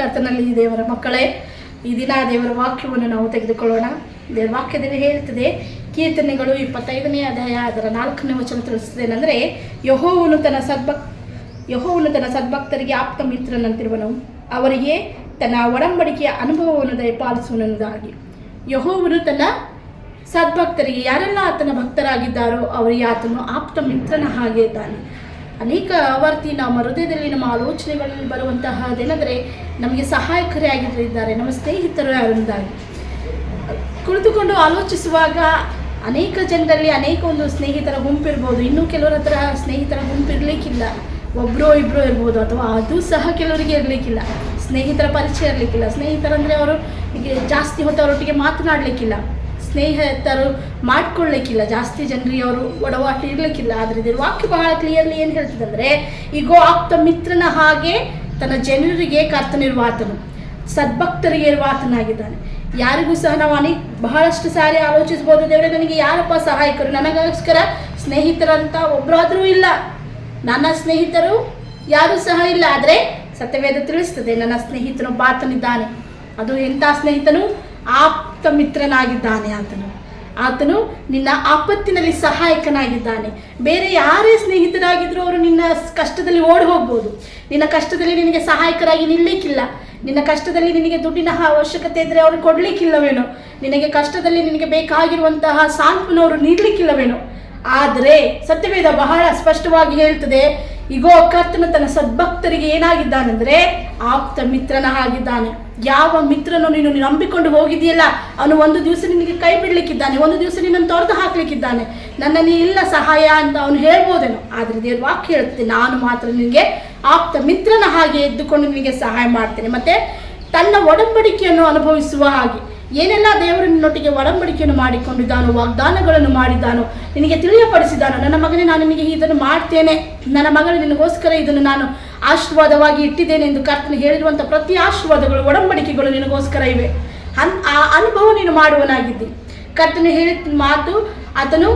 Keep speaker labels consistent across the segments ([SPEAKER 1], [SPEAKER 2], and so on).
[SPEAKER 1] ಕರ್ತನಲ್ಲಿ ದೇವರ ಮಕ್ಕಳೇ, ಈ ದಿನ ದೇವರ ವಾಕ್ಯವನ್ನು ನಾವು ತೆಗೆದುಕೊಳ್ಳೋಣ. ದೇವರ ವಾಕ್ಯದಲ್ಲಿ ಹೇಳ್ತದೆ, ಕೀರ್ತನೆಗಳು 25ನೇ ಅಧ್ಯಾಯ ಅದರ 4ನೇ ವಚನ ತಿಳಿಸ್ತದೇನೆಂದರೆ, ಯೆಹೋವನು ತನ್ನ ಸದ್ಭಕ್ತರಿಗೆ ಆಪ್ತ ಮಿತ್ರನಂತಿರುವನು, ಅವರಿಗೆ ತನ್ನ ಒಡಂಬಡಿಕೆಯ ಅನುಭವವನ್ನು ದಯಪಾಲಿಸುವನಾಗಿ. ಯೆಹೋವನು ತನ್ನ ಸದ್ಭಕ್ತರಿಗೆ, ಯಾರೆಲ್ಲ ಆತನ ಭಕ್ತರಾಗಿದ್ದಾರೋ ಅವರಿಗೆ ಆತನು ಆಪ್ತ ಮಿತ್ರನ ಹಾಗೆ ಇದ್ದಾನೆ. ಅನೇಕ ಆವರ್ತಿ ನಮ್ಮ ಹೃದಯದಲ್ಲಿ ನಮ್ಮ ಆಲೋಚನೆಗಳಲ್ಲಿ ಬರುವಂತಹದ್ದೇನೆಂದರೆ, ನಮಗೆ ಸಹಾಯಕರಾಗಿದ್ದಾರೆ ನಮ್ಮ ಸ್ನೇಹಿತರು ಯಾರೆಂದಾಗಿ ಕುಳಿತುಕೊಂಡು ಆಲೋಚಿಸುವಾಗ ಅನೇಕ ಜನರಲ್ಲಿ ಅನೇಕ ಒಂದು ಸ್ನೇಹಿತರ ಗುಂಪಿರ್ಬೋದು. ಇನ್ನೂ ಕೆಲವರ ಹತ್ರ ಸ್ನೇಹಿತರ ಗುಂಪಿರಲಿಕ್ಕಿಲ್ಲ, ಒಬ್ಬರೋ ಇಬ್ಬರೋ ಇರ್ಬೋದು, ಅಥವಾ ಅದು ಸಹ ಕೆಲವರಿಗೆ ಇರಲಿಕ್ಕಿಲ್ಲ. ಸ್ನೇಹಿತರ ಪರಿಚಯ ಇರಲಿಕ್ಕಿಲ್ಲ. ಸ್ನೇಹಿತರಂದರೆ ಅವರು ಈಗ ಜಾಸ್ತಿ ಹೊತ್ತು ಅವರೊಟ್ಟಿಗೆ ಮಾತನಾಡಲಿಕ್ಕಿಲ್ಲ, ಸ್ನೇಹಿತರು ಮಾಡ್ಕೊಳ್ಳಿಕ್ಕಿಲ್ಲ, ಜಾಸ್ತಿ ಜನರಿಗೆ ಅವರು ಒಡವಾಟ ಇರಲಿಕ್ಕಿಲ್ಲ. ಆದರೆ ಇದರ ವಾಕ್ಯ ಬಹಳ ಕ್ಲಿಯರ್ಲಿ ಏನು ಹೇಳ್ತದಂದರೆ, ಈಗೋ ಆಪ್ತ ಮಿತ್ರನ ಹಾಗೆ ತನ್ನ ಜನರಿಗೆ ಕರ್ತನಿರುವ ಆತನು, ಸದ್ಭಕ್ತರಿಗೆ ಇರುವ ಆತನಾಗಿದ್ದಾನೆ. ಯಾರಿಗೂ ಸಹ ನಾವು ಬಹಳಷ್ಟು ಸಾರಿ ಆಲೋಚಿಸ್ಬೋದು, ದೇವರೇ ನನಗೆ ಯಾರಪ್ಪ ಸಹಾಯಕರು, ನನಗೋಸ್ಕರ ಸ್ನೇಹಿತರಂತ ಒಬ್ಬರಾದರೂ ಇಲ್ಲ, ನನ್ನ ಸ್ನೇಹಿತರು ಯಾರೂ ಸಹ ಇಲ್ಲ. ಆದರೆ ಸತ್ಯವೇದ ತಿಳಿಸ್ತದೆ, ನನ್ನ ಸ್ನೇಹಿತನೊಬ್ಬ ಆತನಿದ್ದಾನೆ. ಅದು ಎಂಥ ಸ್ನೇಹಿತನು? ಆಪ್ತ ಮಿತ್ರನಾಗಿದ್ದಾನೆ. ಆತನು ನಿನ್ನ ಆಪತ್ತಿನಲ್ಲಿ ಸಹಾಯಕನಾಗಿದ್ದಾನೆ. ಬೇರೆ ಯಾರೇ ಸ್ನೇಹಿತರಾಗಿದ್ದರೂ ಅವರು ನಿನ್ನ ಕಷ್ಟದಲ್ಲಿ ಓಡಿ ಹೋಗ್ಬೋದು. ನಿನ್ನ ಕಷ್ಟದಲ್ಲಿ ನಿನಗೆ ಸಹಾಯಕರಾಗಿ ನಿಲ್ಲಲಿಕ್ಕಿಲ್ಲ. ನಿನ್ನ ಕಷ್ಟದಲ್ಲಿ ನಿನಗೆ ದುಡ್ಡಿನ ಅವಶ್ಯಕತೆ ಇದ್ದರೆ ಅವರು ಕೊಡಲಿಕ್ಕಿಲ್ಲವೇನೋ, ನಿನಗೆ ಕಷ್ಟದಲ್ಲಿ ನಿನಗೆ ಬೇಕಾಗಿರುವಂತಹ ಸಾಂತ್ವನವರು ನೀಡಲಿಕ್ಕಿಲ್ಲವೇನೋ. ಆದರೆ ಸತ್ಯವೇದ ಬಹಳ ಸ್ಪಷ್ಟವಾಗಿ ಹೇಳ್ತದೆ, ಈಗೋ ಕರ್ತನು ತನ್ನ ಸದ್ಭಕ್ತರಿಗೆ ಏನಾಗಿದ್ದಾನೆಂದರೆ ಆಪ್ತ ಮಿತ್ರನ ಆಗಿದ್ದಾನೆ. ಯಾವ ಮಿತ್ರನು ನೀನು ನಂಬಿಕೊಂಡು ಹೋಗಿದೆಯಲ್ಲ, ಅವನು ಒಂದು ದಿವಸ ನಿನಗೆ ಕೈ ಬಿಡಲಿಕ್ಕಿದ್ದಾನೆ, ಒಂದು ದಿವಸ ನಿನ್ನನ್ನು ತೊರೆದು ಹಾಕ್ಲಿಕ್ಕಿದ್ದಾನೆ. ನನ್ನಲ್ಲಿ ಇಲ್ಲ ಸಹಾಯ ಅಂತ ಅವನು ಹೇಳ್ಬೋದೇನೋ. ಆದರೆ ದೇವ್ರ ವಾಕ್ಯ ಹೇಳುತ್ತೆ, ನಾನು ಮಾತ್ರ ನಿನಗೆ ಆಪ್ತ ಮಿತ್ರನ ಹಾಗೆ ಎದ್ದುಕೊಂಡು ನಿನಗೆ ಸಹಾಯ ಮಾಡ್ತೇನೆ. ಮತ್ತು ತನ್ನ ಒಡಂಬಡಿಕೆಯನ್ನು ಅನುಭವಿಸುವ ಹಾಗೆ, ಏನೆಲ್ಲ ದೇವರು ನಿನ್ನೊಟ್ಟಿಗೆ ಒಡಂಬಡಿಕೆಯನ್ನು ಮಾಡಿಕೊಂಡಿದ್ದಾನೋ, ವಾಗ್ದಾನಗಳನ್ನು ಮಾಡಿದ್ದಾನೋ, ನಿನಗೆ ತಿಳಿಯಪಡಿಸಿದ್ದಾನೋ, ನನ್ನ ಮಗನೇ ನಾನು ನಿನಗೆ ಇದನ್ನು ಮಾಡ್ತೇನೆ, ನನ್ನ ಮಗನೇ ನಿನಗೋಸ್ಕರ ಇದನ್ನು ನಾನು ಆಶೀರ್ವಾದವಾಗಿ ಇಟ್ಟಿದ್ದೇನೆ ಎಂದು ಕರ್ತನು ಹೇಳಿರುವಂಥ ಪ್ರತಿ ಆಶೀರ್ವಾದಗಳು, ಒಡಂಬಡಿಕೆಗಳು ನಿನಗೋಸ್ಕರ ಇವೆ. ಆ ಅನುಭವ ನೀನು ಮಾಡುವನಾಗಿದ್ದಿ. ಕರ್ತನು ಹೇಳಿದ ಮಾತು ಆತನು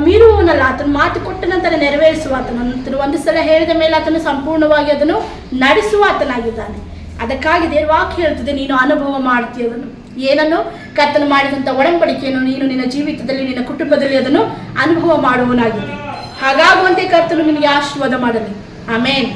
[SPEAKER 1] ಮೀರುವವನಲ್ಲ, ಆತನು ಮಾತು ಕೊಟ್ಟ ನಂತರ ನೆರವೇರಿಸುವ ಆತನು ಒಂದು ಸಲ ಹೇಳಿದ ಮೇಲೆ ಆತನು ಸಂಪೂರ್ಣವಾಗಿ ಅದನ್ನು ನಡೆಸುವ ಆತನಾಗಿದ್ದಾನೆ. ಅದಕ್ಕಾಗಿ ದೇವರ ವಾಕ್ಯ ಹೇಳ್ತದೆ, ನೀನು ಅನುಭವ ಮಾಡ್ತೀಯ ಅದನ್ನು. ಏನನ್ನು? ಕರ್ತನು ಮಾಡಿದಂಥ ಒಡಂಬಡಿಕೆಯನ್ನು ನೀನು ನಿನ್ನ ಜೀವಿತದಲ್ಲಿ, ನಿನ್ನ ಕುಟುಂಬದಲ್ಲಿ ಅದನ್ನು ಅನುಭವ ಮಾಡುವನಾಗಿದೆ. ಹಾಗಾಗುವಂತೆ ಕರ್ತನು ನಿನಗೆ ಆಶೀರ್ವಾದ ಮಾಡಲಿ. ಆಮೇನ್.